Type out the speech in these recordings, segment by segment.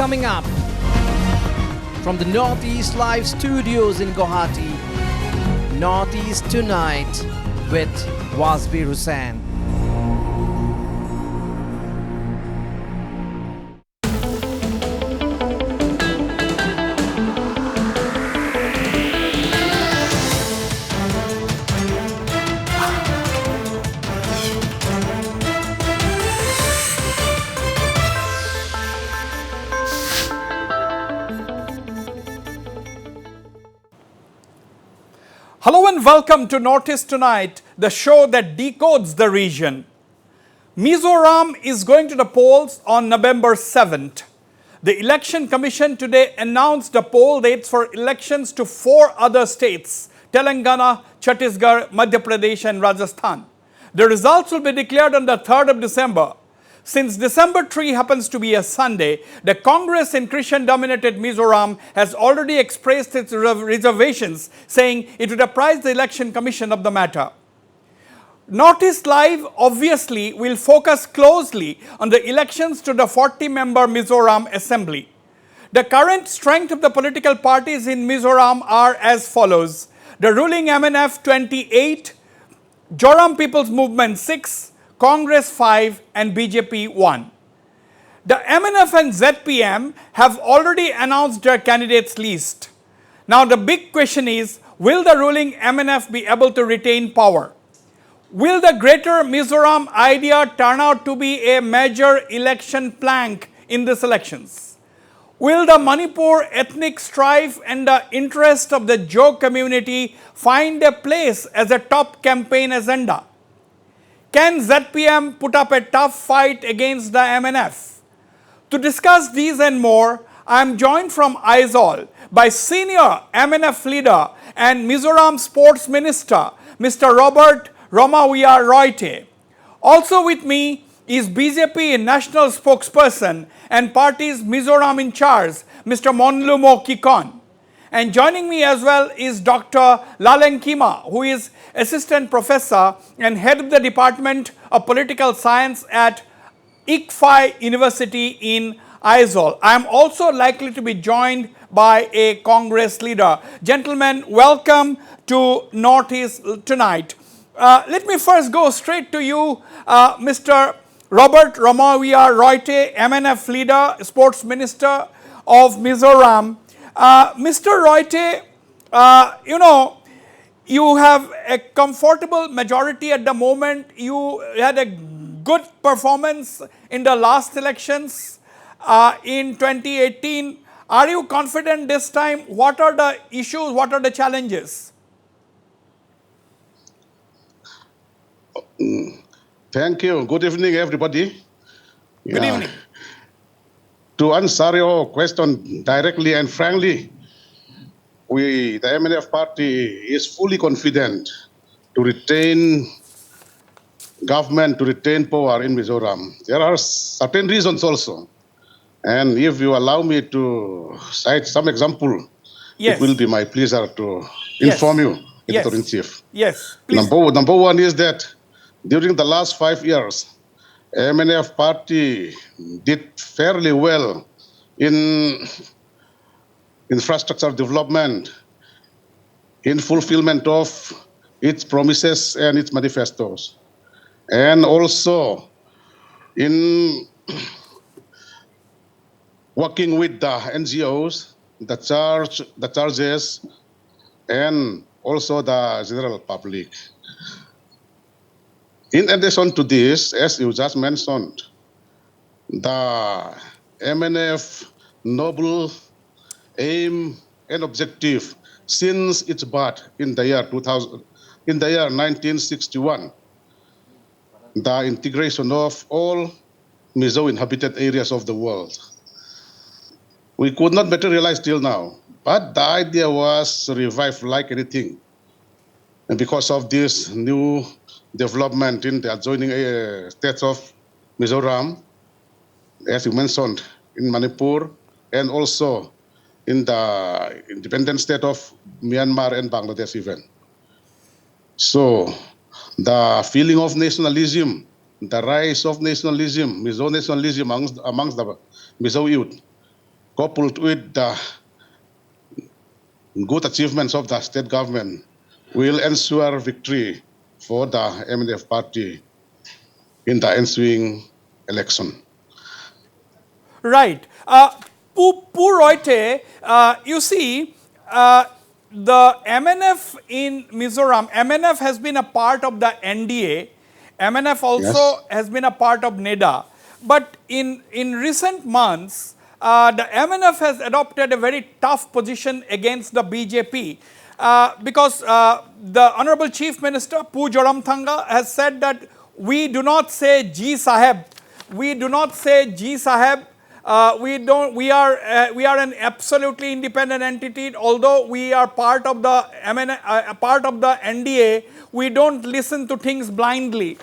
Coming up from the Northeast Live Studios in Guwahati, Northeast Tonight with Wasbir Hussain. Hello and welcome to Northeast Tonight, the show that decodes the region. Mizoram is going to the polls on November 7th. The Election Commission today announced the poll dates for elections to 4 other states, Telangana, Chhattisgarh, Madhya Pradesh and Rajasthan. The results will be declared on the 3rd of December. Since December 3 happens to be a Sunday, the Congress in Christian-dominated Mizoram has already expressed its reservations, saying it would apprise the Election Commission of the matter. Northeast Live obviously will focus closely on the elections to the 40-member Mizoram Assembly. The current strength of the political parties in Mizoram are as follows: the ruling MNF 28, Mizoram People's Movement 6, Congress 5 and BJP 1. The MNF and ZPM have already announced their candidates list. Now the big question is, will the ruling MNF be able to retain power? Will the greater Mizoram idea turn out to be a major election plank in these elections? Will the Manipur ethnic strife and the interest of the Jo community find a place as a top campaign agenda? Can ZPM put up a tough fight against the MNF? To discuss these and more, I am joined from Aizawl by senior MNF leader and Mizoram Sports Minister, Mr. Robert Ramawia Royte. Also with me is BJP National Spokesperson and party's Mizoram in charge, Mr. Monlumo Kikon. And joining me as well is Dr. Laleng Kima, who is Assistant Professor and Head of the Department of Political Science at ICFI University in Aizawl. I am also likely to be joined by a Congress leader. Gentlemen, welcome to Northeast Tonight. Let me first go straight to you, Mr. Robert Ramawia Royte, MNF leader, Sports Minister of Mizoram. Mr. Royte, you have a comfortable majority at the moment. You had a good performance in the last elections in 2018. Are you confident this time? What are the issues? What are the challenges? Thank you. Good evening, everybody. Good evening. To answer your question directly and frankly, the MNF party is fully confident to retain government, to retain power in Mizoram. There are certain reasons also. And if you allow me to cite some example, Yes. it will be my pleasure to inform you, Editor-in-Chief. Yes, please. Number one is that during the last 5 years, MNF party did fairly well in infrastructure development, in fulfillment of its promises and its manifestos, and also in working with the NGOs, the churches, and also the general public. In addition to this, as you just mentioned, the MNF noble aim and objective since its birth in the year 1961, the integration of all Mizo inhabited areas of the world. We could not materialize till now, but the idea was revived like anything. And because of this new development in the adjoining states of Mizoram, as you mentioned, in Manipur, and also in the independent state of Myanmar and Bangladesh even. So the feeling of nationalism, the rise of nationalism, Mizo nationalism amongst the Mizo youth coupled with the good achievements of the state government, will ensure victory for the MNF party in the ensuing election. Right. Puroite, you see, the MNF in Mizoram, MNF has been a part of the NDA. MNF Yes. also has been a part of NEDA. But in recent months, the MNF has adopted a very tough position against the BJP because the Honorable Chief Minister Mizoram Thanga has said that we do not say Ji Saheb. We do not say Ji Saheb. We don't. We are an absolutely independent entity. Although we are part of the part of the NDA, we don't listen to things blindly.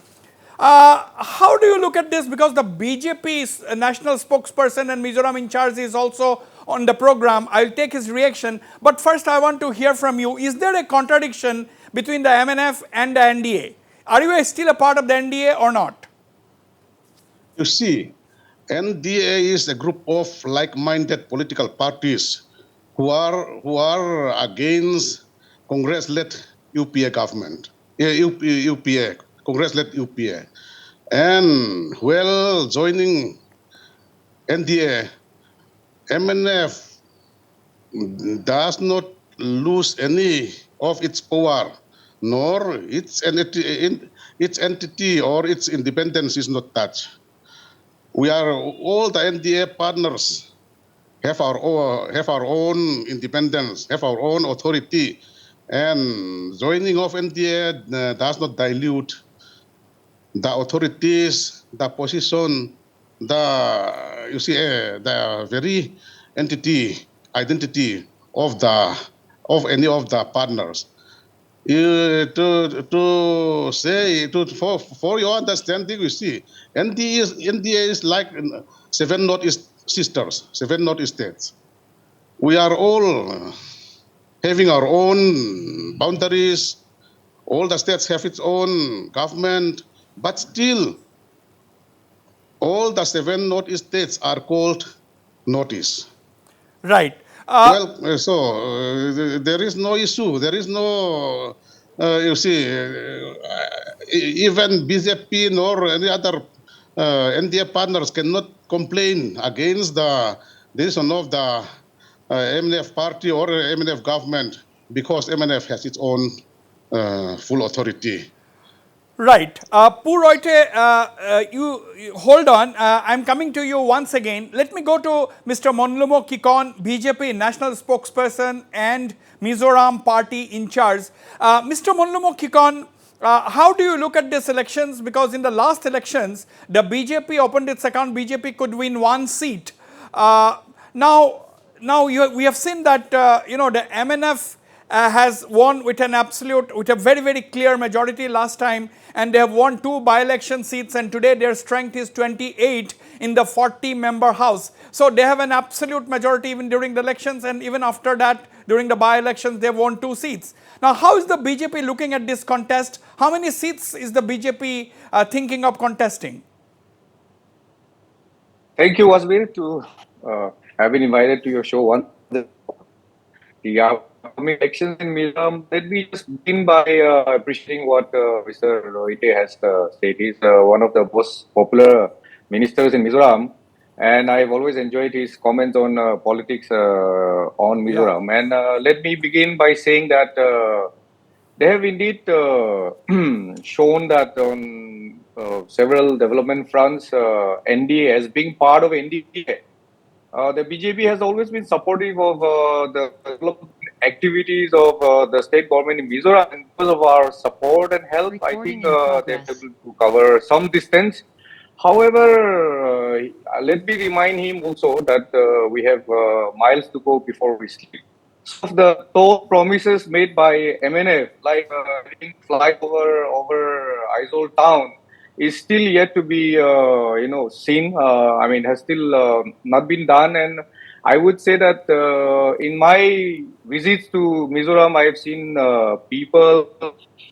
How do you look at this? Because the BJP's national spokesperson and Mizoram in charge is also on the program. I'll take his reaction. But first, I want to hear from you. Is there a contradiction between the MNF and the NDA? Are you still a part of the NDA or not? You see, NDA is a group of like-minded political parties who are against Congress-led UPA government, UPA, Congress-led UPA. And while joining NDA, MNF does not lose any of its power, nor its entity or its independence is not touched. We are all the NDA partners have our own independence, have our own authority, and joining of NDA does not dilute the authorities, the position, the very identity of any of the partners. For your understanding, you see, NDA is like seven Northeast sisters, seven Northeast states. We are all having our own boundaries. All the states have its own government, but still, all the seven Northeast states are called Northeast. Right. There is no issue. There is no, even BJP nor any other NDA partners cannot complain against the decision of the MNF party or MNF government because MNF has its own full authority. Right. Puroite, you hold on. I'm coming to you once again. Let me go to Mr. Monlumo Kikon, BJP national spokesperson and Mizoram party in charge. Mr. Monlumo Kikon, how do you look at these elections? Because in the last elections, the BJP opened its account. BJP could win one seat. Now we have seen that the MNF has won with a very, very clear majority last time, and they have won 2 by-election seats, and today their strength is 28 in the 40-member house. So they have an absolute majority even during the elections, and even after that, during the by-elections, they have won 2 seats. Now, how is the BJP looking at this contest? How many seats is the BJP thinking of contesting? Thank you, Wasbir, to have been invited to your show once. The upcoming elections in Mizoram, let me just begin by appreciating what Mr. Rohite has said. He's one of the most popular ministers in Mizoram, and I've always enjoyed his comments on politics on Mizoram. Yeah. And let me begin by saying that they have indeed shown that on several development fronts, NDA, as being part of NDA, the BJP has always been supportive of the development activities of the state government in Mizoram. And because of our support and help, I think they're able to cover some distance. However, let me remind him also that we have miles to go before we sleep. Some of the tall promises made by MNF, like flyover over Aizawl town, is still yet to be seen. I mean, has still not been done. And I would say that in my visits to Mizoram, I have seen people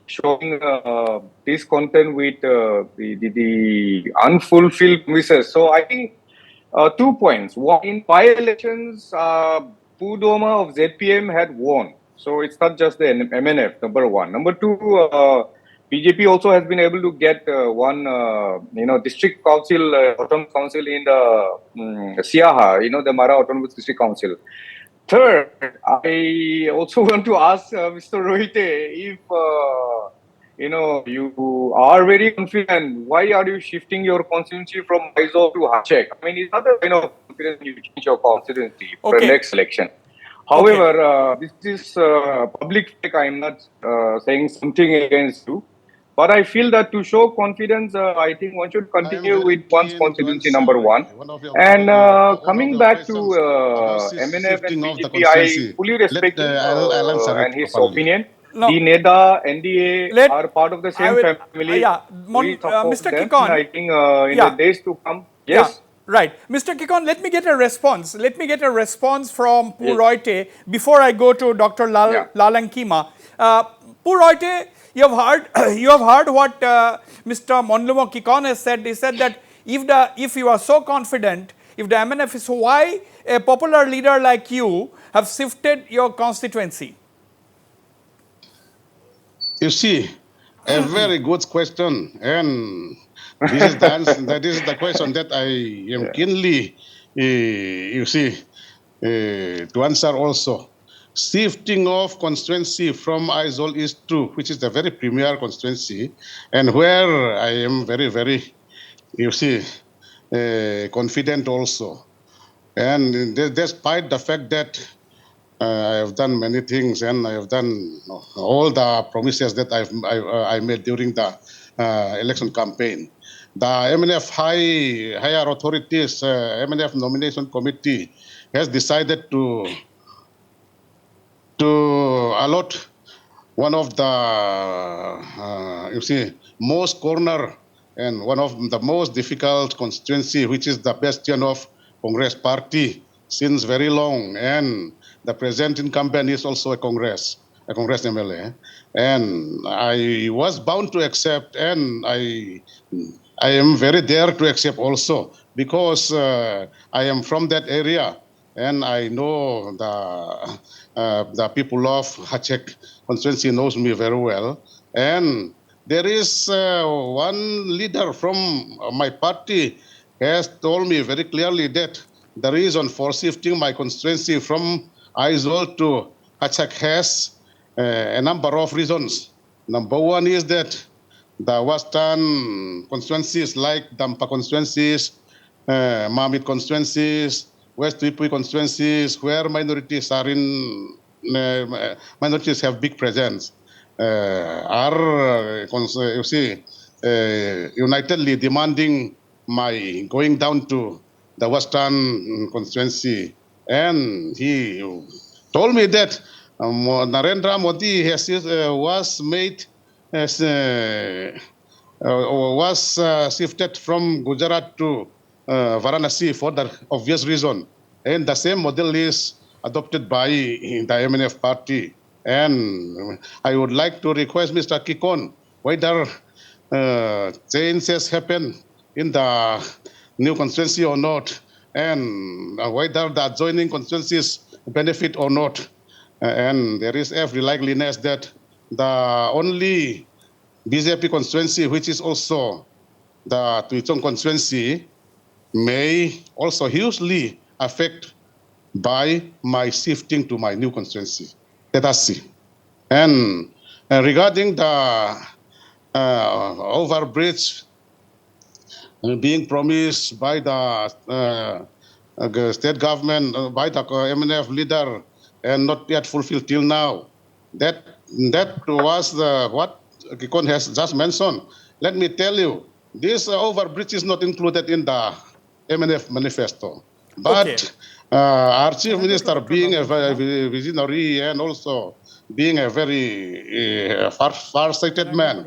showing discontent with the unfulfilled promises. So I think 2 points. One, in by-elections, Pudoma of ZPM had won. So it's not just the MNF, number one. Number two, BJP also has been able to get one, district council, autonomous council in the Siaha, the Mara Autonomous District Council. Third, I also want to ask Mr. Rohite if you are very confident. Why are you shifting your constituency from Aizawl to Hachek? I mean, it's not a kind of confidence you change your constituency for the Okay. next election. However, this is public fake. I am not saying something against you. But I feel that to show confidence, I think one should continue very with one's keen to constituency, answer number one. one of your And one of coming your back to questions about MNF and shifting of the BJP, I constituency. fully respect him I'll answer and it his properly. opinion. No. The NEDA, NDA are part of the same family. We support Mr. them. Kikon. I think in the days to come. Yes. Right. Mr. Kikon, let me get a response. Let me get a response from Yes. Puroite before I go to Dr. Lalankima. Puroite, you have heard what Mr. Monlumo Kikon has said. He said that if you are so confident, if the MNF is, so why a popular leader like you have shifted your constituency? You see, a very good question, and this is the answer. That is the question that I am keenly, to answer also. Shifting of constituency from Aizawl East to, which is the very premier constituency, and where I am very, very, confident also. And despite the fact that I have done many things, and I have done all the promises that I made during the election campaign. The MNF higher authorities, MNF nomination committee, has decided to allot one of the most corner and one of the most difficult constituency, which is the bastion of Congress party since very long, and the present incumbent is also a Congress MLA, and I was bound to accept, and I am very dare to accept also, because I am from that area, and I know the people of Hachek constituency knows me very well, and there is one leader from my party has told me very clearly that the reason for shifting my constituency from Aizawl to Hachek has a number of reasons. Number one is that the western constituencies like Dampa constituencies, Mamit constituencies, West Wipui constituencies, where minorities are minorities have big presence, are unitedly demanding my going down to the western constituency. And he told me that Narendra Modi was shifted from Gujarat to Varanasi for the obvious reason. And the same model is adopted by the MNF party. And I would like to request Mr. Kikon whether changes happen in the new constituency or not, and whether the adjoining constituencies benefit or not. And there is every likeliness that the only BJP constituency, which is also the Tuichong constituency, may also hugely affect by my shifting to my new constituency. Let us see. And regarding the overbridge being promised by the state government, by the MNF leader, and not yet fulfilled till now, that was what Kikon has just mentioned. Let me tell you, this overbridge is not included in the MNF manifesto. But our chief minister, being a visionary and also being a very far-sighted man,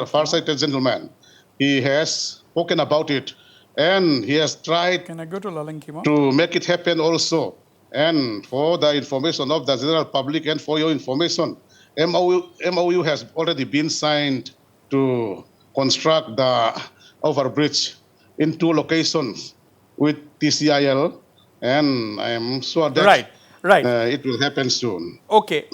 far-sighted gentleman, he has spoken about it, and he has tried to make it happen also. And for the information of the general public and for your information, MOU has already been signed to construct the overbridge in 2 locations. with TCIL, and I am sure that Right. it will happen soon. Okay.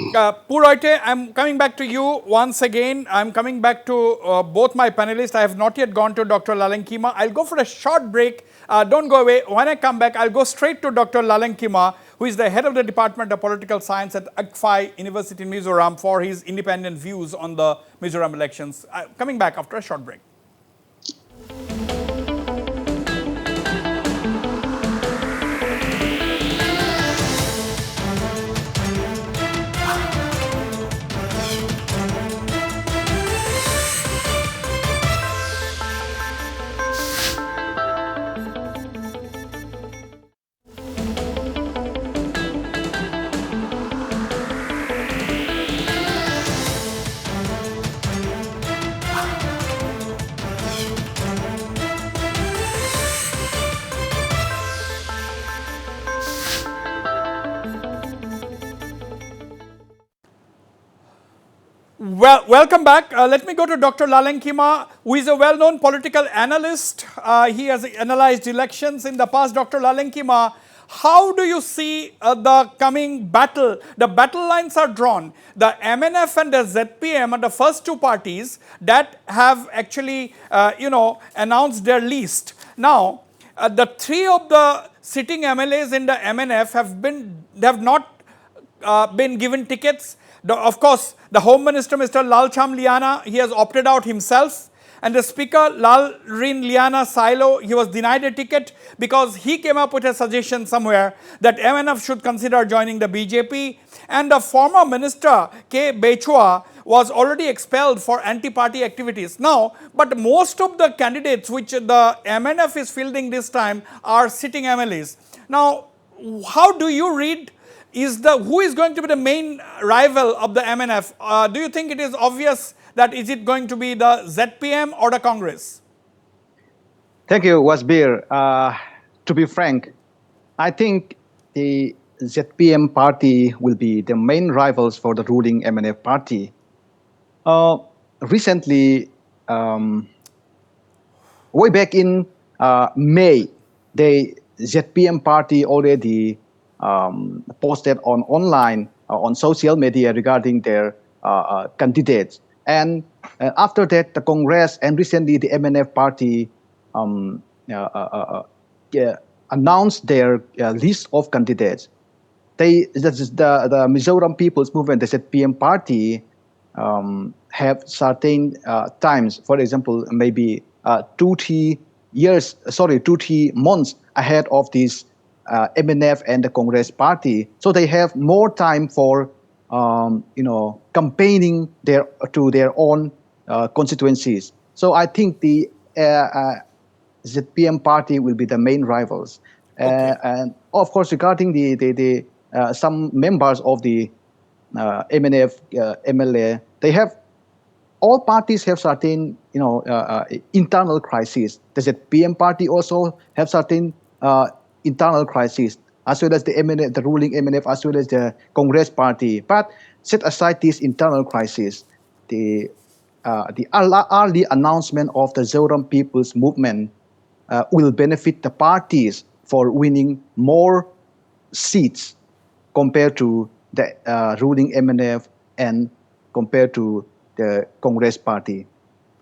Puroite, I'm coming back to you once again. I'm coming back to both my panelists. I have not yet gone to Dr. Lalenkima. I'll go for a short break. Don't go away. When I come back, I'll go straight to Dr. Lalenkima, who is the head of the Department of Political Science at Agfai University in Mizoram, for his independent views on the Mizoram elections. Coming back after a short break. Well, welcome back. Let me go to Dr. Lalenkima, who is a well-known political analyst. He has analyzed elections in the past. Dr. Lalenkima, how do you see the coming battle? The battle lines are drawn. The MNF and the ZPM are the first two parties that have actually, announced their list. Now, the three of the sitting MLAs in the MNF have not been given tickets. Of course, the Home Minister, Mr. Lalcham Liana, he has opted out himself. And the Speaker, Lalrin Liana Silo, he was denied a ticket because he came up with a suggestion somewhere that MNF should consider joining the BJP. And the former Minister, K. Bechua, was already expelled for anti-party activities. Now, but most of the candidates which the MNF is fielding this time are sitting MLAs. Now, how do you read who is going to be the main rival of the MNF? Do you think it is obvious that is it going to be the ZPM or the Congress? Thank you, Wasbir. To be frank, I think the ZPM party will be the main rivals for the ruling MNF party. Recently, way back in May, the ZPM party already posted online on social media regarding their candidates. And after that, the Congress and recently the MNF party announced their list of candidates. The Mizoram People's Movement, the ZPM party, have certain times, for example, maybe 2-3 months ahead of this MNF and the Congress party, so they have more time for campaigning to their own constituencies. So I think the ZPM party will be the main rivals. Okay. And of course, regarding the some members of the MNF MLA, all parties have certain internal crises. The ZPM party also have certain internal crisis, as well as the ruling MNF, as well as the Congress party. But set aside this internal crisis, the early announcement of the Mizoram People's Movement will benefit the parties for winning more seats compared to the ruling MNF and compared to the Congress party.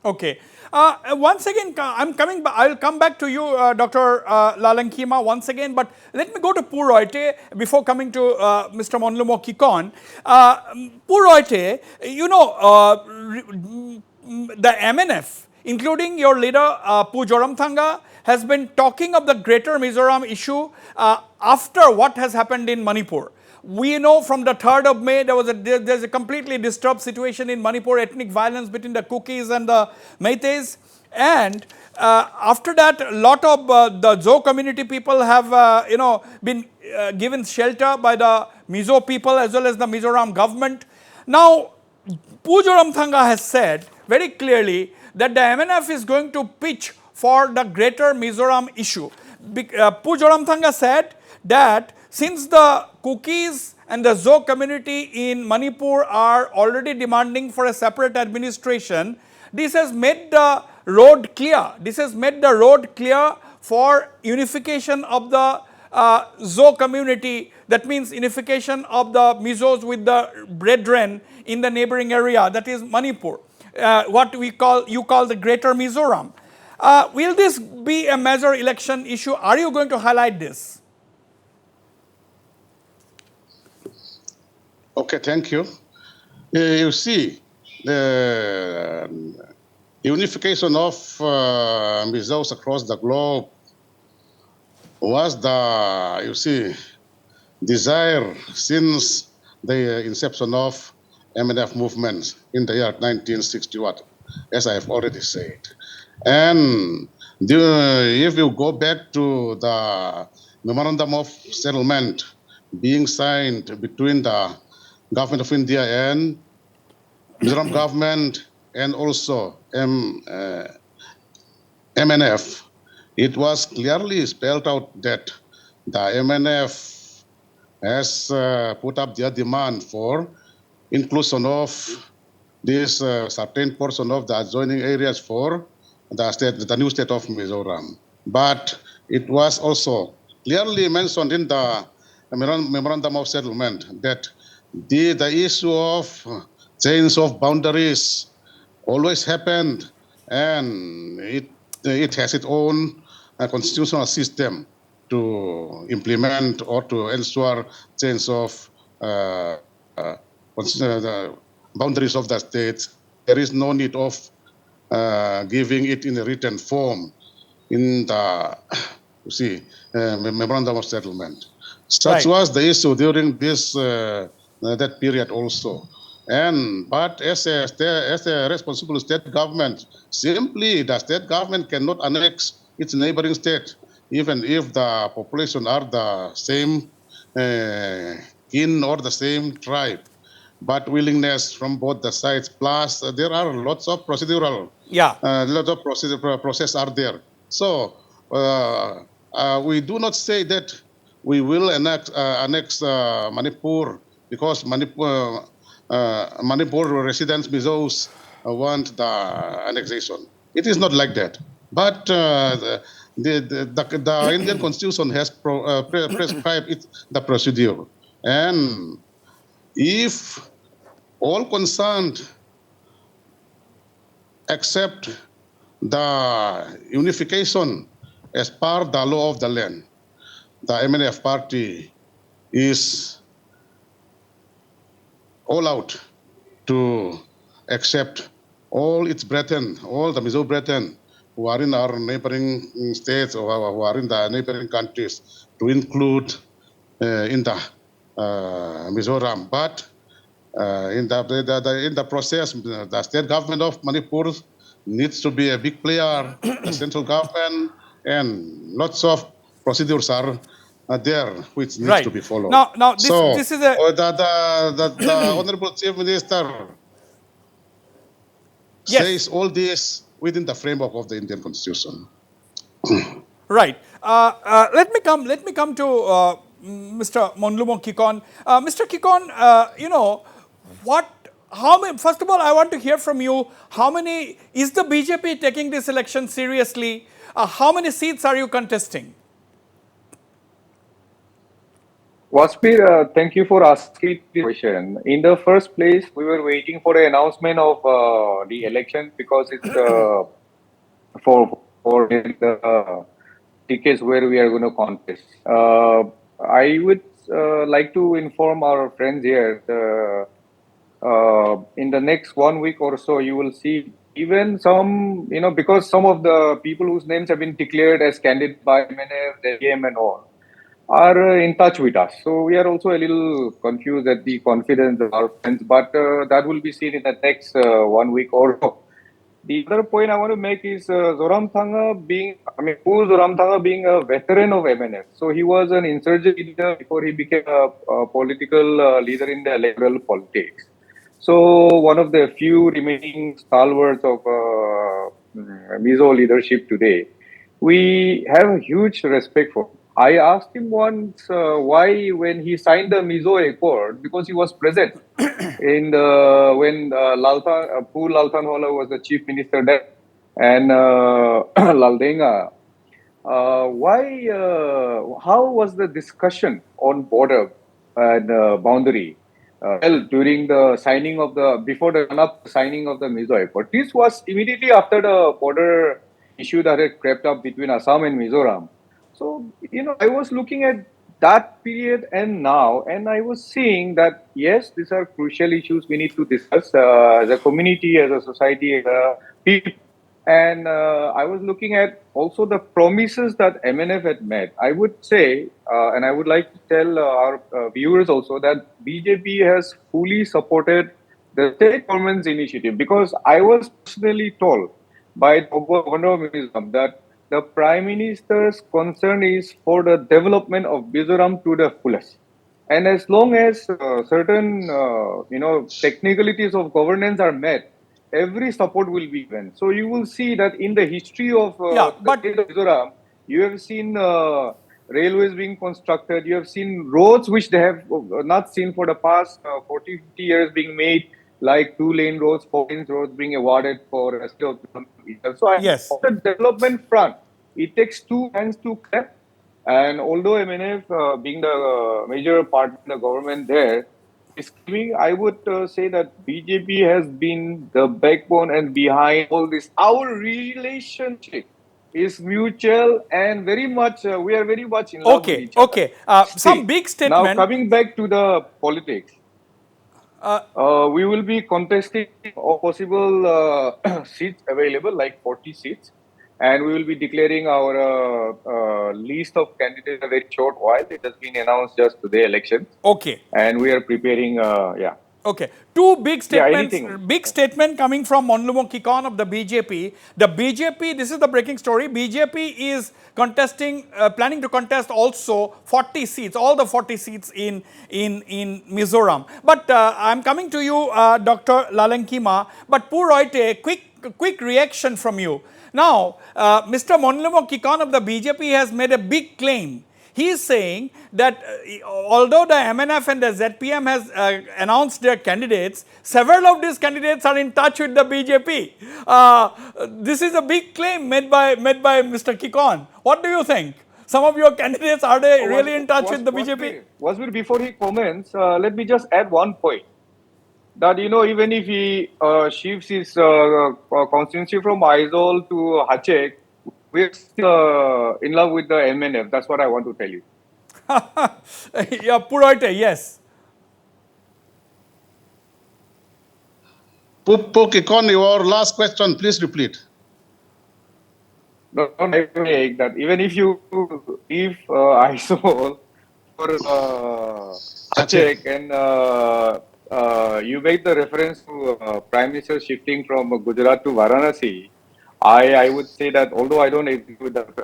Okay. Once again, I'll come back to you, Dr. Lalenkima, once again, but let me go to Puroite before coming to Mr. Monlumo Kikon. Puroite, the MNF, including your leader, Mizoram Thanga, has been talking of the greater Mizoram issue after what has happened in Manipur. We know from the 3rd of May, there's a completely disturbed situation in Manipur, ethnic violence between the Kukis and the Meiteis. And after that, a lot of the Zo community people have, been given shelter by the Mizo people as well as the Mizoram government. Now, Mizoram Thanga has said very clearly that the MNF is going to pitch for the greater Mizoram issue. Mizoram Thanga said that since the Kukis and the Zo community in Manipur are already demanding for a separate administration, this has made the road clear. This has made the road clear for unification of the Zo community, that means unification of the Mizos with the brethren in the neighboring area, that is Manipur, what you call the Greater Mizoram. Will this be a major election issue? Are you going to highlight this? Okay, thank you. You see, the unification of Mizos across the globe was the, you see, desire since the inception of MNF movements in the year 1961, as I have already said. And if you go back to the memorandum of settlement being signed between the government of India and Mizoram government and also MNF, it was clearly spelled out that the MNF has put up their demand for inclusion of this certain portion of the adjoining areas for the new state of Mizoram. But it was also clearly mentioned in the memorandum of settlement that the issue of change of boundaries always happened, and it has its own constitutional system to implement or to ensure change of the boundaries of the state. There is no need of giving it in a written form in the memorandum of settlement. Such was the issue during this that period also. But as a responsible state government, simply the state government cannot annex its neighboring state, even if the population are the same kin or the same tribe. But willingness from both the sides. Plus, there are lots of procedural, lots of process are there. So we do not say that we will annex Manipur because Manipur residents, Mizos, want the annexation. It is not like that. But the Indian Constitution has prescribed the procedure. And if all concerned accept the unification as per the law of the land, the MNF party is all out to accept all its brethren, all the Mizo brethren who are in our neighboring states or who are in the neighboring countries to include in the Mizoram. But in the process, the state government of Manipur needs to be a big player, the central government, and lots of procedures are there which needs to be followed. Now this is a... the Honorable Chief Minister says all this within the framework of the Indian Constitution. Right. Let me come to Mr. Monlumo Kikon. Mr. Kikon, first of all, I want to hear from you, is the BJP taking this election seriously? How many seats are you contesting? Wasbir, thank you for asking this question. In the first place, we were waiting for the announcement of the election because it's for the tickets where we are going to contest. I would like to inform our friends here. In the next 1 week or so, you will see even some, because some of the people whose names have been declared as candidates by MNF, the AM and all, are in touch with us. So we are also a little confused at the confidence of our friends, but that will be seen in the next 1 week or so. The other point I want to make is Zoram Thanga being a veteran of MNF. So he was an insurgent leader before he became a political leader in the electoral politics. So one of the few remaining stalwarts of Mizo leadership today. We have a huge respect for him. I asked him once why, when he signed the Mizo Accord, because he was present in when Pul Lalthanwala was the chief minister there, and Laldenga how was the discussion on border and boundary held during the signing of before the run-up to signing of the Mizo Accord? This was immediately after the border issue that had crept up between Assam and Mizoram. So, I was looking at that period and now, and I was seeing that, yes, these are crucial issues we need to discuss as a community, as a society, as a people. And I was looking at also the promises that MNF had made. I would say, and I would like to tell our viewers also that BJP has fully supported the state government's initiative, because I was personally told by the governor of Mizoram that the Prime Minister's concern is for the development of Mizoram to the fullest. And as long as certain, technicalities of governance are met, every support will be given. So you will see that in the history of Yeah, the but state of Mizoram, you have seen railways being constructed, you have seen roads which they have not seen for the past 40, 50 years being made, like 2-lane roads, 4-lane roads being awarded for a state of Mizoram. So yes. on the development front, it takes two hands to clap. And although MNF, being the major part in the government there, I would say that BJP has been the backbone and behind all this. Our relationship is mutual and very much, we are very much in love with Okay, each other. okay. Still, Some big now statement. coming back to the politics, Uh, we will be contesting all possible seats available, like 40 seats. And we will be declaring our list of candidates in a very short while. It has been announced just today, elections. okay. And we are preparing, Okay, two big Yeah, statements, anything. big statement coming from Monlumo Kikon of the BJP. The BJP, this is the breaking story, BJP is contesting, planning to contest also 40 seats, all the 40 seats in Mizoram. But I'm coming to you, Dr. Lalankima, but Puroite, quick reaction from you. Now, Mr. Monlumo Kikon of the BJP has made a big claim. He is saying that although the MNF and the ZPM has announced their candidates, several of these candidates are in touch with the BJP. This is a big claim made by Mr. Kikon. What do you think? Some of your candidates, are they really in touch with the BJP? Wasbir, before he comments, let me just add one point. That, even if he shifts his constituency from Aizawl to Hachek, we're still in love with the MNF. That's what I want to tell you. Yeah, Puroite, yes. Pukikon, your last question, please repeat. No, make that. Even if Aizawl for Hachek and you made the reference to Prime Minister shifting from Gujarat to Varanasi, I would say that although I don't agree with that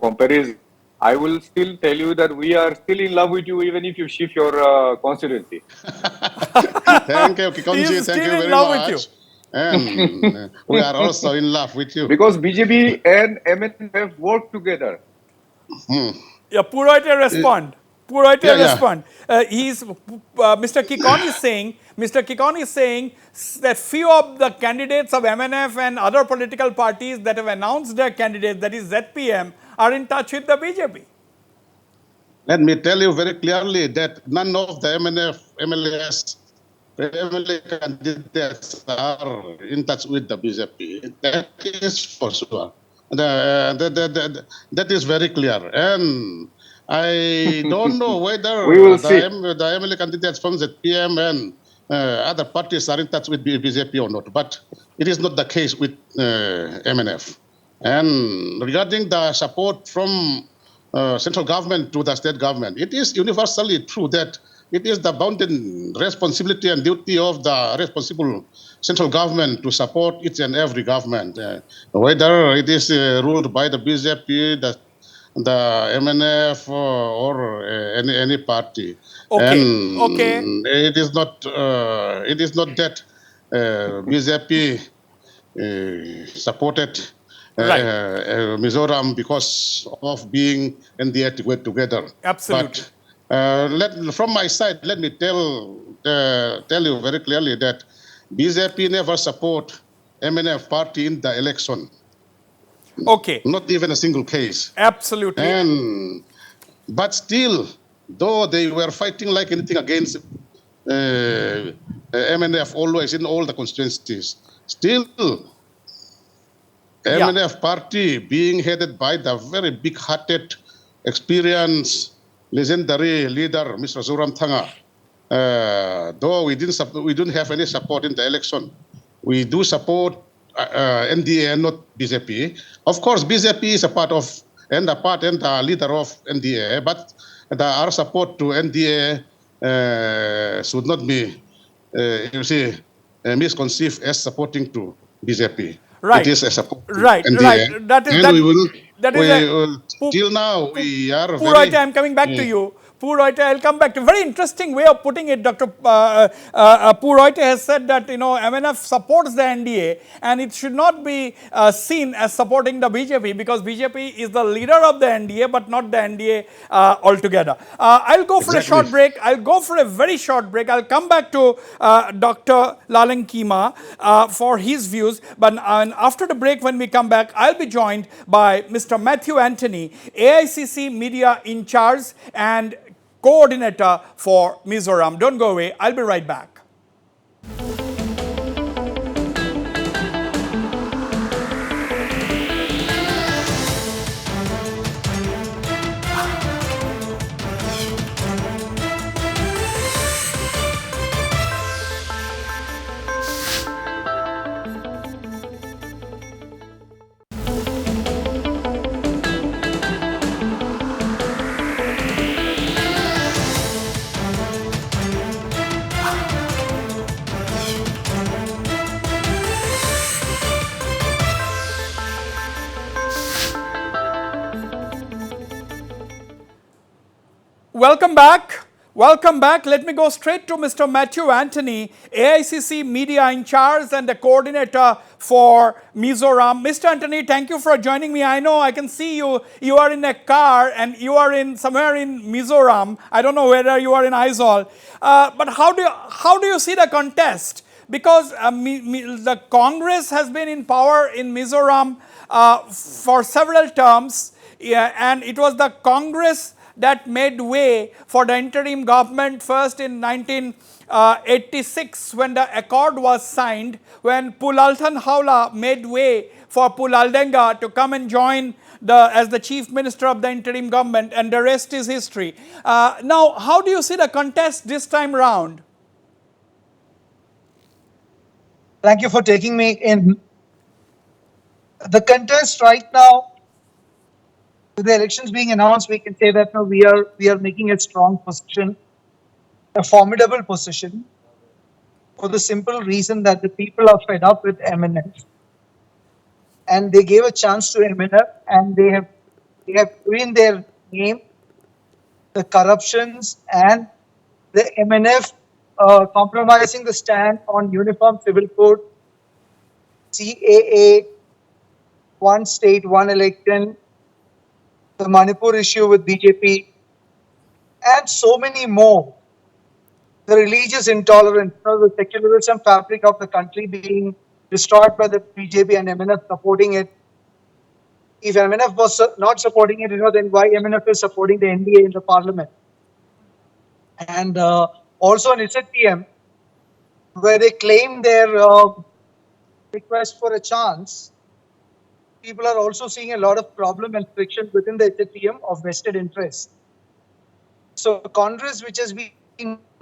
comparison, I will still tell you that we are still in love with you even if you shift your constituency. Thank you, Kikonji. Thank you very much. And we are also in love with you. Because BJP and MN have worked together. Yeah, Puroite respond. Puroite respond. Mr. Kikon is saying that few of the candidates of MNF and other political parties that have announced their candidates, that is ZPM, are in touch with the BJP. Let me tell you very clearly that none of the MNF, MLS, MLA candidates are in touch with the BJP. That is for sure. That is very clear. And I don't know whether the MLA candidates from ZPM and other parties are in touch with BJP or not, but it is not the case with MNF. And regarding the support from central government to the state government, it is universally true that it is the bounden responsibility and duty of the responsible central government to support each and every government, whether it is ruled by the BJP, the MNF, or any party. Okay. And it is not that BJP supported Mizoram because of being in the etiquette together. Absolutely. But from my side, let me tell you very clearly that BJP never support MNF party in the election. Okay. Not even a single case. Absolutely. But still, though they were fighting like anything against MNF always in all the constituencies, still Yeah. MNF party being headed by the very big-hearted, experienced, legendary leader, Mr. Zoram Thanga. Though we didn't have any support in the election, we do support NDA and not BJP. Of course, BJP is a part of and the leader of NDA, but our support to NDA should not be, misconceived as supporting to BJP. Right. It is a support to Right. NDA, That is and that. we will. That is We a. will till now we are Purohita, very. I'm coming back to you. Purohita, I'll come back to very interesting way of putting it. Dr. Purohita has said that MNF supports the NDA and it should not be seen as supporting the BJP because BJP is the leader of the NDA but not the NDA altogether. I'll go for a short break. I'll go for a very short break. I'll come back to Dr. Lalang Kima for his views. But after the break, when we come back, I'll be joined by Mr. Matthew Anthony, AICC Media in charge and coordinator for Mizoram. Don't go away. I'll be right back. Welcome back. Welcome back. Let me go straight to Mr. Matthew Anthony, AICC Media in charge and the coordinator for Mizoram. Mr. Anthony, thank you for joining me. I know I can see you. You are in a car and you are in somewhere in Mizoram. I don't know whether you are in Aizawl. But how do you see the contest? Because the Congress has been in power in Mizoram for several terms, and it was the Congress that made way for the interim government first in 1986 when the accord was signed, when Pulalthan Haula made way for Pulaldenga to come and join as the chief minister of the interim government, and the rest is history. Now, how do you see the contest this time round? Thank you for taking me in. The contest right now, with the elections being announced, we can say that now we are making a strong position, a formidable position, for the simple reason that the people are fed up with MNF, and they gave a chance to MNF, and they have ruined their name, the corruptions, and the MNF compromising the stand on Uniform Civil Code, CAA, one state, one election, the Manipur issue with BJP, and so many more. The religious intolerance, the secularism fabric of the country being destroyed by the BJP and MNF supporting it. If MNF was not supporting it, then why MNF is supporting the NDA in the parliament? And also an SHPM, where they claim their request for a chance, people are also seeing a lot of problem and friction within the SHPM of vested interests. So Congress, which has been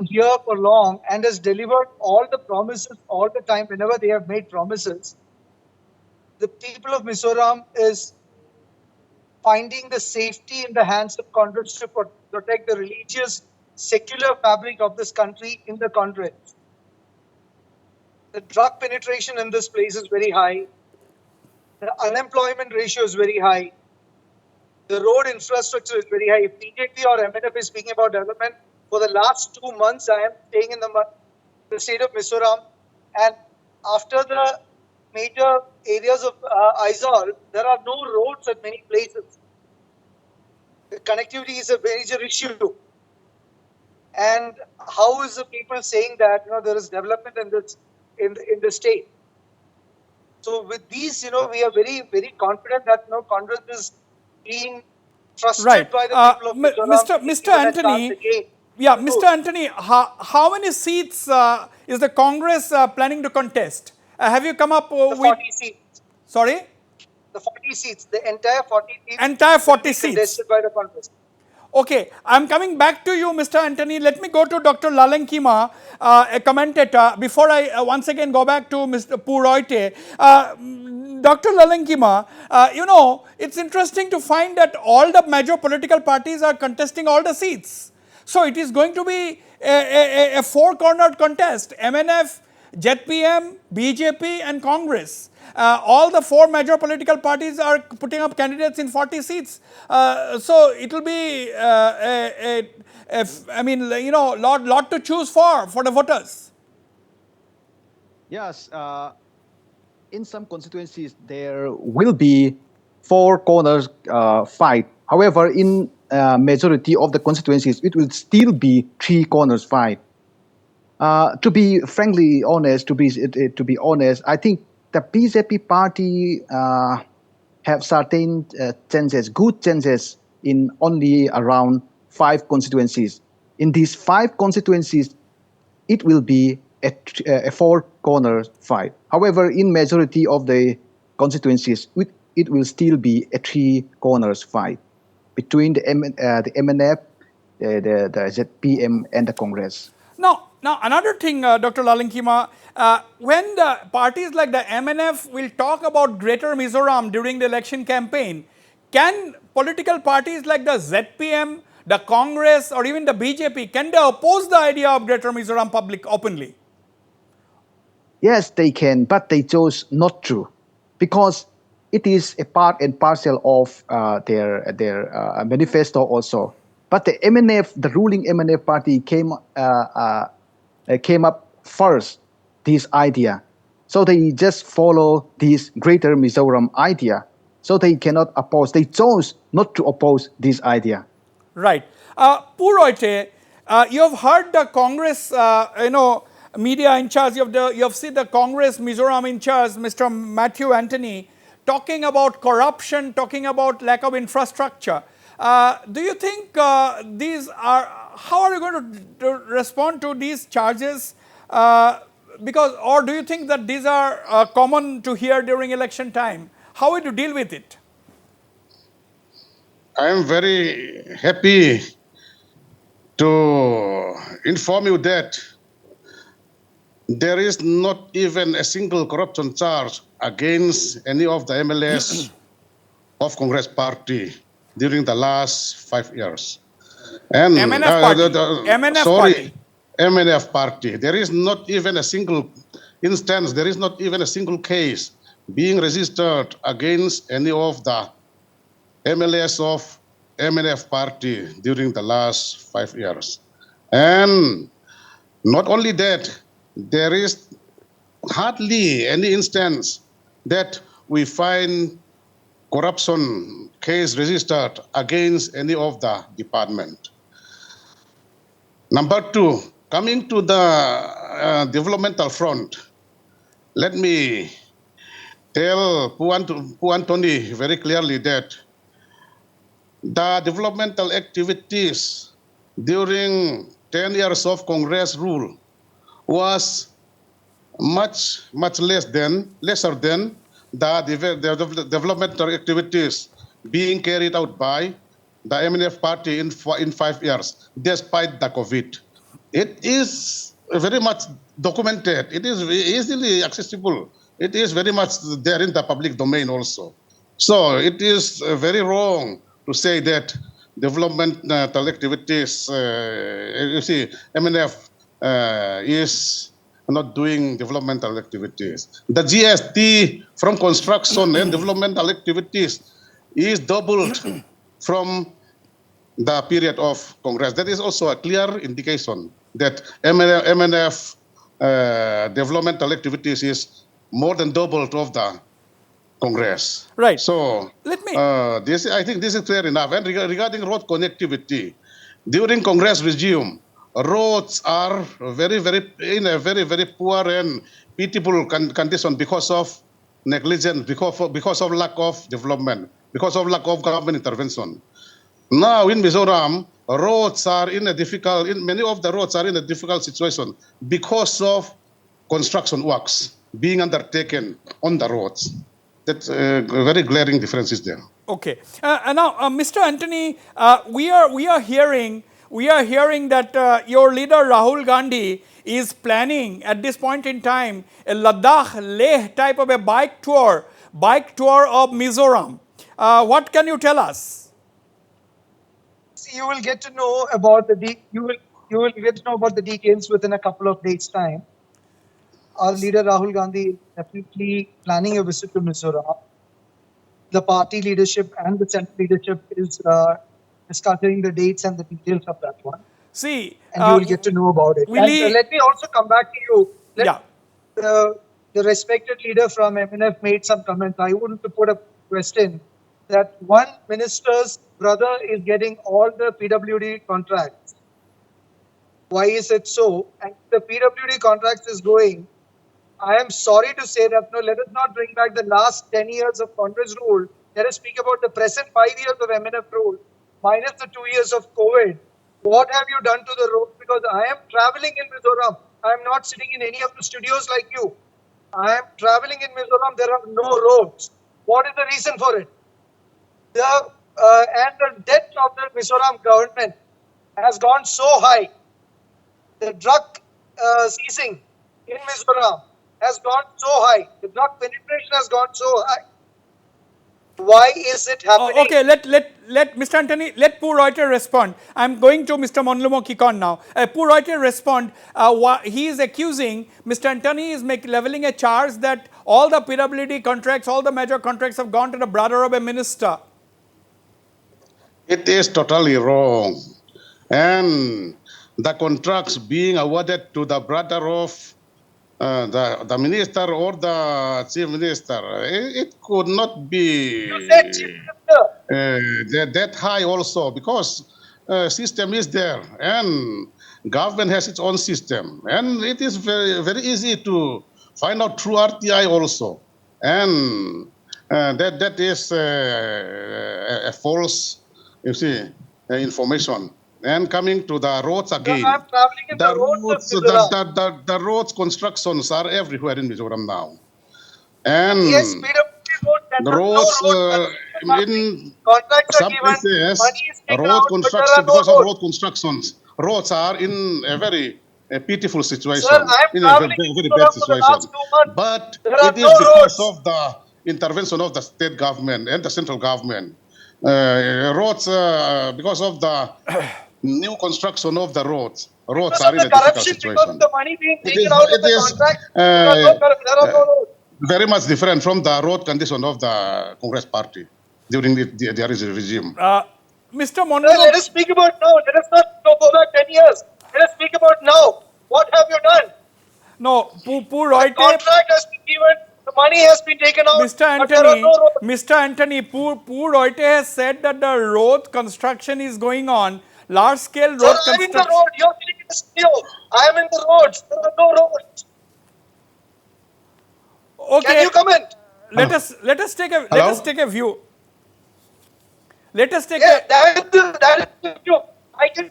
here for long and has delivered all the promises all the time whenever they have made promises, the people of Mizoram is finding the safety in the hands of Congress to protect the religious, secular fabric of this country in the Congress. The drug penetration in this place is very high. The unemployment ratio is very high. The road infrastructure is very high. If BJP or MNF is speaking about development, for the last 2 months, I am staying in the state of Mizoram, and after the major areas of Aizawl, there are no roads at many places. The connectivity is a major issue. And how is the people saying that there is development in the state? So with these, we are very, very confident that Congress is being trusted Right. by the people of Mizoram to be Mr. given a chance Anthony, again yeah, to Mr. rule. Anthony, how many seats is the Congress planning to contest? Have you come up The with, 40 seats, sorry, the 40 seats, the entire 40 seats entire will 40 be seats? contested by the Congress. Okay, I'm coming back to you, Mr. Anthony. Let me go to Dr. Lalankima, a commentator, before I once again go back to Mr. Puroite. Dr. Lalankima, it's interesting to find that all the major political parties are contesting all the seats. So it is going to be a four-cornered contest: MNF, ZPM, BJP, and Congress. All the four major political parties are putting up candidates in 40 seats. So it will be, lot to choose for the voters. Yes, in some constituencies there will be four corners fight. However, in majority of the constituencies, it will still be three corners fight. To be frankly honest, to be honest, I think the BJP party have certain chances, good chances in only around 5 constituencies. In these 5 constituencies, it will be a four corner fight. However, in majority of the constituencies, it will still be a three corners fight between the MNF, the ZPM, and the Congress. Now another thing, Dr. Lalankima, when the parties like the MNF will talk about Greater Mizoram during the election campaign, can political parties like the ZPM, the Congress, or even the BJP, can they oppose the idea of Greater Mizoram public openly? Yes, they can, but they chose not to, because it is a part and parcel of their manifesto also. But the MNF, the ruling MNF party, came up first this idea, so they just follow this Greater Mizoram idea. So they cannot oppose. They chose not to oppose this idea. Right. Puroite, you have heard the Congress, media in charge. You have seen the Congress Mizoram in charge, Mr. Matthew Anthony, talking about corruption, talking about lack of infrastructure. Do you think these are? How are you going to respond to these charges? Or do you think that these are common to hear during election time? How would you deal with it? I am very happy to inform you that there is not even a single corruption charge against any of the MLAs of Congress Party during the last 5 years. And MNF party. Party. MNF Party. There is not even a single instance, there is not even a single case being registered against any of the MLAs of MNF Party during the last 5 years. And not only that, there is hardly any instance that we find corruption case registered against any of the department. Number two, coming to the developmental front, let me tell Pu Antony very clearly that the developmental activities during 10 years of Congress rule was much lesser than the developmental activities being carried out by the MNF party in 5 years, despite the COVID. It is very much documented. It is easily accessible. It is very much there in the public domain also. So it is very wrong to say that developmental activities, you see, MNF is not doing developmental activities. The GST from construction and developmental activities is doubled from the period of Congress. That is also a clear indication that MNF developmental activities is more than doubled of the Congress. Right. So Let me. I think this is clear enough. And regarding road connectivity, during Congress regime, roads are in a very, very poor and pitiable condition because of negligent because of lack of development, because of lack of government intervention. Now in Mizoram, many of the roads are in a difficult situation because of construction works being undertaken on the roads. That's a very glaring differences there. Okay. Now, Mr. Anthony, we are hearing that your leader Rahul Gandhi is planning at this point in time a Ladakh Leh type of a bike tour of Mizoram. What can you tell us? See, you will get to know about you will get to know about the details within a couple of days' time. Our leader Rahul Gandhi is definitely planning a visit to Mizoram. The party leadership and the central leadership is discussing the dates and the details of that one. See, and you will get to know about it. And let me also come back to you. The respected leader from MNF made some comments. I want to put a question that one minister's brother is getting all the PWD contracts. Why is it so? And the PWD contracts is going. I am sorry to say that, no, let us not bring back the last 10 years of Congress rule. Let us speak about the present 5 years of MNF rule, minus the 2 years of COVID. What have you done to the roads? Because I am traveling in Mizoram. I am not sitting in any of the studios like you. I am traveling in Mizoram. There are no roads. What is the reason for it? And the debt of the Mizoram government has gone so high. The drug seizing in Mizoram has gone so high. The drug penetration has gone so high. Why is it happening? Okay, let Mr. Anthony, let Poo Reuter respond. I'm going to Mr. Monlumo Kikon now. Poo Reuter respond. He is accusing Mr. Anthony is leveling a charge that all the PWD contracts, all the major contracts have gone to the brother of a minister. It is totally wrong. And the contracts being awarded to the brother of the minister or the chief minister, it could not be that high also, because system is there and government has its own system, and it is very, very easy to find out through RTI also, and that is a false, you see, information. And coming to the roads again, I'm traveling in the roads of Mizoram. The roads constructions are everywhere in Mizoram now. And yes, the roads, in some places, road construction, because of road constructions, roads are in a very pitiful situation, Sir, in a very bad situation. But it is because of the intervention of the state government and the central government. Roads, because of the new construction of the roads are in a difficult situation. Because of the money being taken out of the contract, very much different from the road condition of the Congress party during the regime. Mr. Monlumo, let us speak about now. Let us not go back 10 years. Let us speak about now. What have you done? No, Poo Reuter. The contract has been given. The money has been taken out. Mr. Anthony, Poo Reuter has said that the road construction is going on. Large-scale road construction. I am in the road. You're sitting in the studio. I am in the roads. There are no roads. Okay. Can you comment? Let us take a view. Let us take that is the view. I can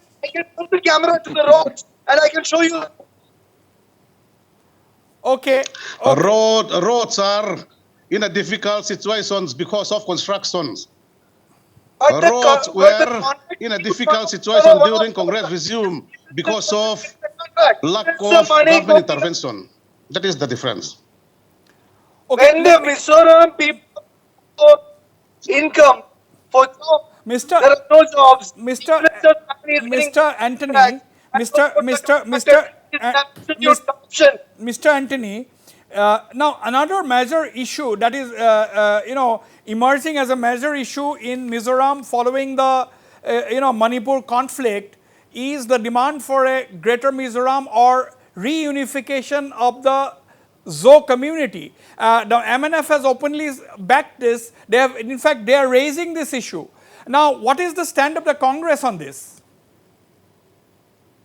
put the camera to the roads and I can show you. Okay. Roads are in a difficult situations because of constructions. Roads were in a difficult situation during Congress regime because of lack of government intervention. That is the difference. Okay. When the Mizoram people income for jobs, there are no jobs. Mr. Anthony, now another major issue that is emerging as a major issue in Mizoram following the Manipur conflict is the demand for a greater Mizoram or reunification of the Zo community. The MNF has openly backed this. They are raising this issue. Now, what is the stand of the Congress on this?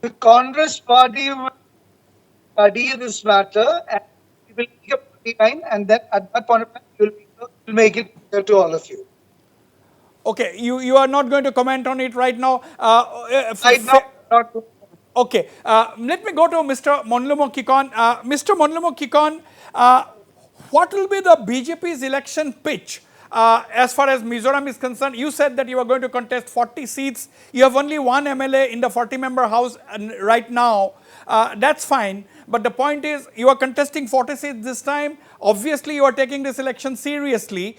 The Congress party will study this matter and we will take a 29, and then at that point of time, we'll make it clear to all of you. Okay, you are not going to comment on it right now. Not Okay, let me go to Mr. Monlumo Kikon. Mr. Monlumo Kikon, what will be the BJP's election pitch as far as Mizoram is concerned? You said that you are going to contest 40 seats. You have only one MLA in the 40-member house right now. That's fine. But the point is, you are contesting 40 seats this time. Obviously, you are taking this election seriously.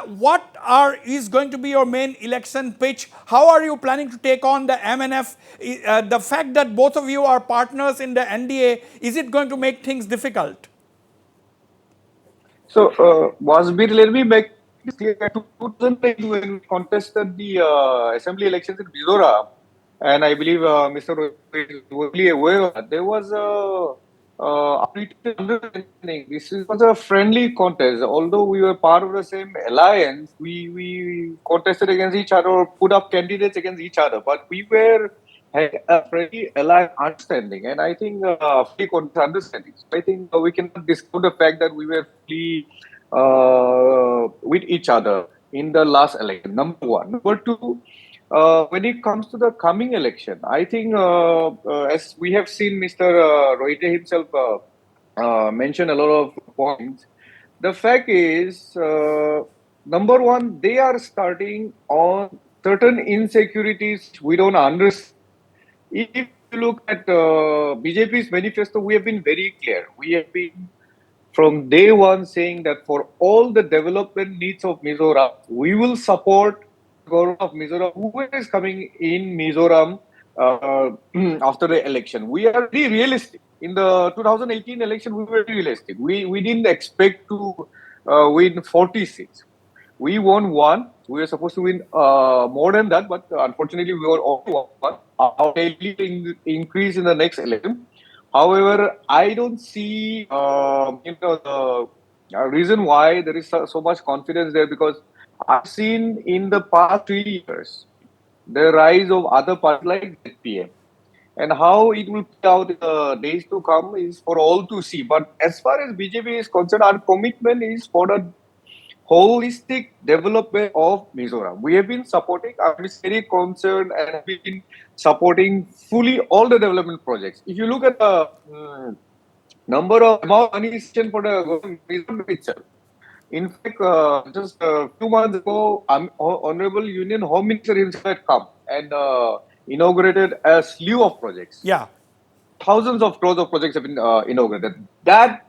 What is going to be your main election pitch? How are you planning to take on the MNF? The fact that both of you are partners in the NDA, is it going to make things difficult? So, Wasbir, let me make this clear. 2008, when we contested the assembly elections in Mizoram, and I believe Mr. Roy is fully aware of that, there was a understanding. Was a friendly contest. Although we were part of the same alliance, we contested against each other or put up candidates against each other. But we had a friendly alliance understanding, and I think free contest understanding. So I think we cannot discount the fact that we were fully with each other in the last election. Number one. Number two. When it comes to the coming election, I think as we have seen Mr. Rohite himself mention a lot of points, the fact is, number one, they are starting on certain insecurities we don't understand. If you look at BJP's manifesto, we have been very clear. We have been from day one saying that for all the development needs of Mizoram, we will support the government of Mizoram, whoever is coming in Mizoram after the election. We are very realistic. In the 2018 election, we were realistic. We didn't expect to win 40 seats. We won one. We were supposed to win more than that, but unfortunately, we were only one. Our increase in the next election. However, I don't see the reason why there is so much confidence there, because I've seen in the past 3 years the rise of other parties like ZPM, and how it will play out in the days to come is for all to see. But as far as BJP is concerned, our commitment is for the holistic development of Mizoram. We have been supporting, I'm very concerned and have been supporting fully all the development projects. If you look at the number of amount money spent for the government Mizoram itself, in fact, just a few months ago, Honorable Union Home Minister himself had come and inaugurated a slew of projects. Yeah. Thousands of crores of projects have been inaugurated. That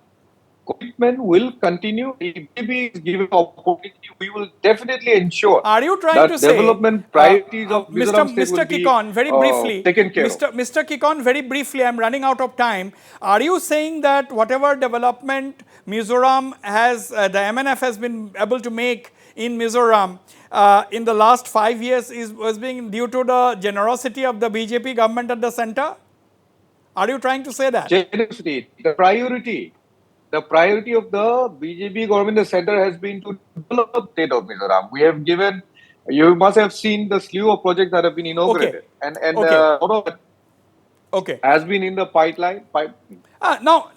commitment will continue. If BJP is given opportunity, we will definitely ensure. Are you trying that to say development priorities of Mizoram State Mr. will be Kikon, very briefly, taken care of? Mr. Kikon, very briefly, I'm running out of time. Are you saying that whatever development Mizoram has, the MNF has been able to make in Mizoram in the last 5 years was being due to the generosity of the BJP government at the center? Are you trying to say that? Generosity, the priority of the BJP government in the center has been to develop the state of Mizoram. We have given, you must have seen the slew of projects that have been inaugurated. Okay. And Okay. all of it has been in the pipeline. Now,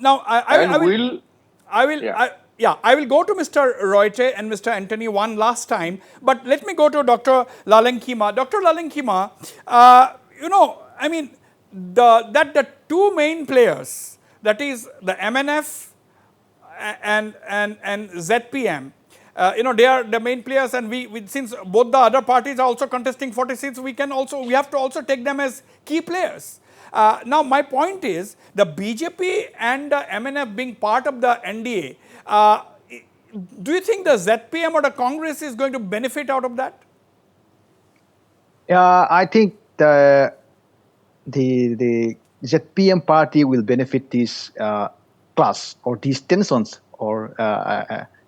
I will go to Mr. Rohite and Mr. Anthony one last time, but let me go to Dr. Lalenkima. Dr. Lalenkima, I mean, the two main players, that is the MNF and ZPM, they are the main players, and we since both the other parties are also contesting 40 seats, we have to also take them as key players. Now, my point is, the BJP and the MNF being part of the NDA, do you think the ZPM or the Congress is going to benefit out of that? I think the ZPM party will benefit this clash or these tensions or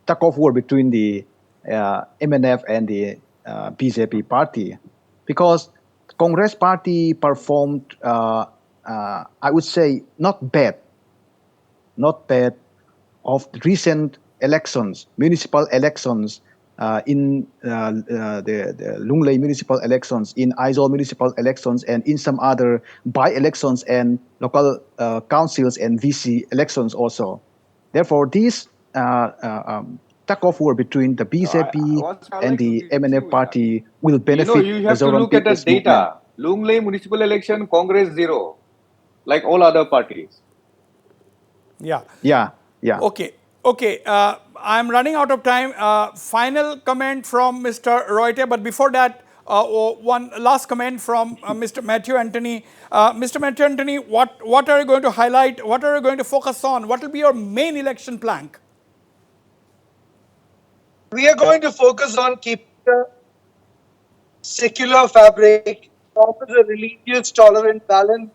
tug of war between the MNF and the BJP party, because Congress party performed, I would say, not bad of recent elections, municipal elections, in the Lunglei municipal elections, in Aizawl municipal elections, and in some other by-elections and local councils and VC elections also. Therefore, these tug of war between the BJP and the MNF party will benefit you have to Mizoram look at the people's movement. data. Lunglei municipal election, Congress 0, like all other parties. Yeah. Yeah, yeah. Okay. Okay. I'm running out of time. Final comment from Mr. Reuter, but before that, one last comment from Mr. Matthew Anthony. Mr. Matthew Anthony, what are you going to highlight? What are you going to focus on? What will be your main election plank? We are going to focus on keeping the secular fabric, offers a religious, tolerant, balanced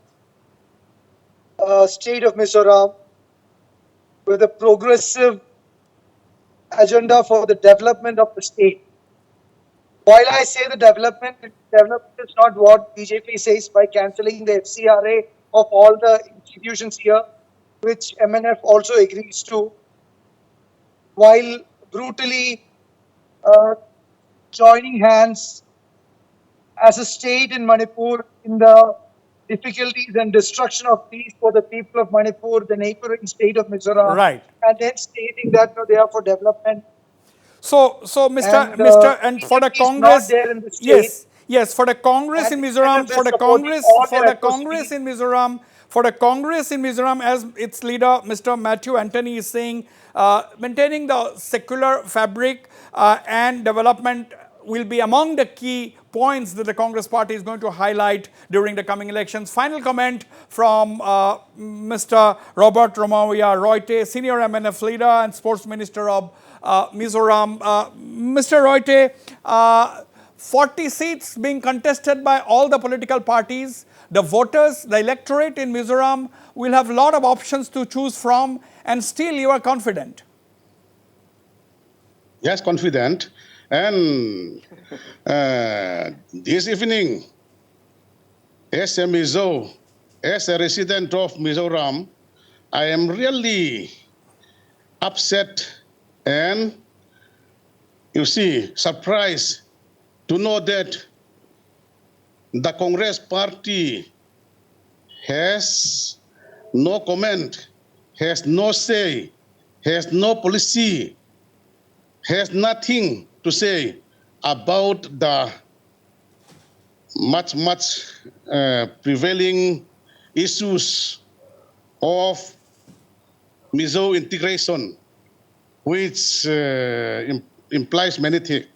state of Mizoram with a progressive agenda for the development of the state. While I say the development is not what BJP says by cancelling the FCRA of all the institutions here, which MNF also agrees to, while brutally joining hands as a state in Manipur in the difficulties and destruction of peace for the people of Manipur, the neighboring state of Mizoram, Right. and then stating that they are for development. So and for the BJP is not Congress, there in the state. yes, for the Congress in And Mizoram, MNF is supporting all their for the Congress in Mizoram, as its leader, Mr. Matthew Anthony, is saying, maintaining the secular fabric and development will be among the key points that the Congress party is going to highlight during the coming elections. Final comment from Mr. Robert Romavia Roite, Senior MNF leader and Sports Minister of Mizoram. Mr. Roite, 40 seats being contested by all the political parties. The voters, the electorate in Mizoram will have a lot of options to choose from, and still you are confident. Yes, confident. And this evening, as a resident of Mizoram, I am really upset and, you see, surprised to know that the Congress party has no comment, has no say, has no policy, has nothing to say about the much prevailing issues of Mizo integration, which implies many things.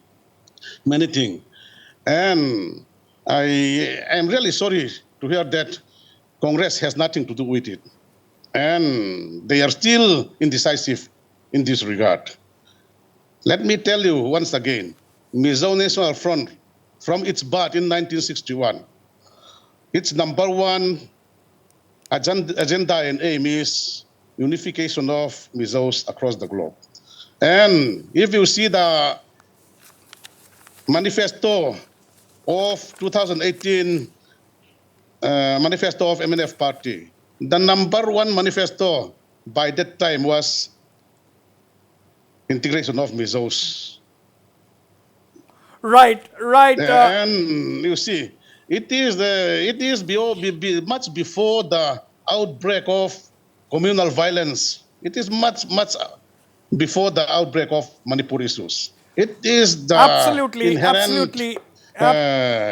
And I am really sorry to hear that Congress has nothing to do with it. And they are still indecisive in this regard. Let me tell you once again, Mizo National Front, from its birth in 1961, its number one agenda and aim is unification of Mizos across the globe. And if you see the manifesto of 2018, manifesto of MNF party, the number one manifesto by that time was integration of Mizos. Right. And you see, it is much before the outbreak of communal violence. It is much before the outbreak of Manipur issues. It is the inherent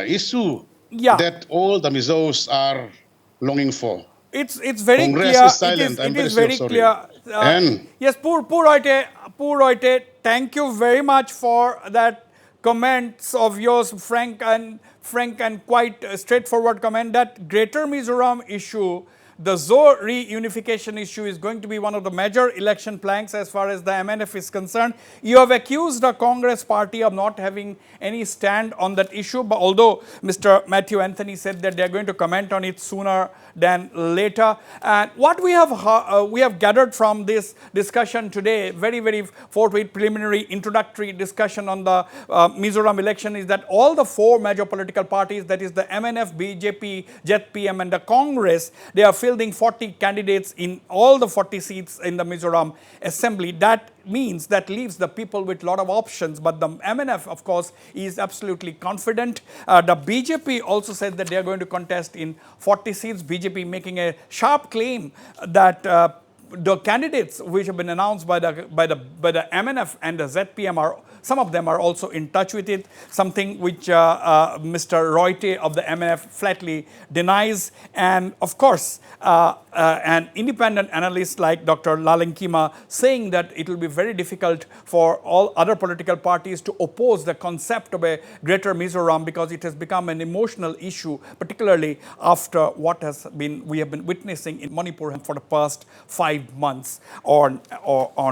issue that all the Mizos are longing for. It's very Congress clear. Is silent. It is very clear. Yes, Poor Roite, thank you very much for that comments of yours, frank and quite straightforward comment that Greater Mizoram issue, the Zo reunification issue, is going to be one of the major election planks as far as the MNF is concerned. You have accused the Congress party of not having any stand on that issue, but although Mr. Matthew Anthony said that they are going to comment on it sooner than later. And what we have gathered from this discussion today, very forthright preliminary introductory discussion on the Mizoram election, is that all the four major political parties, that is the MNF, BJP, JETPM and the Congress, they are fielding 40 candidates in all the 40 seats in the Mizoram Assembly. That means that leaves the people with a lot of options, but the MNF, of course, is absolutely confident. The BJP also said that they are going to contest in 40 seats. BJP making a sharp claim that the candidates which have been announced by the MNF and the ZPM are, some of them are also in touch with it, something which Mr. Roite of the MNF flatly denies. And of course, an independent analyst like Dr. Lalinkima saying that it will be very difficult for all other political parties to oppose the concept of a Greater Mizoram because it has become an emotional issue, particularly after what we have been witnessing in Manipur for the past 5 months or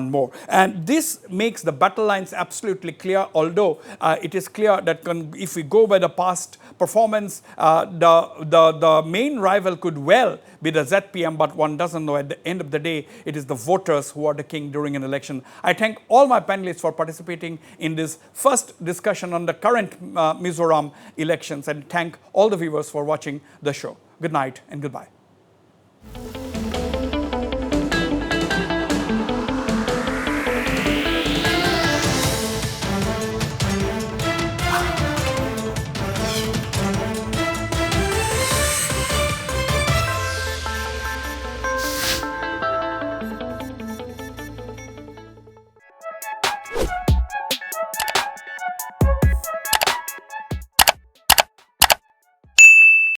more. And this makes the battle lines absolutely clear, although it is clear that if we go by the past performance, the main rival could well be the ZPM, but one doesn't know. At the end of the day, it is the voters who are the king during an election. I thank all my panelists for participating in this first discussion on the current Mizoram elections, and thank all the viewers for watching the show. Good night and goodbye.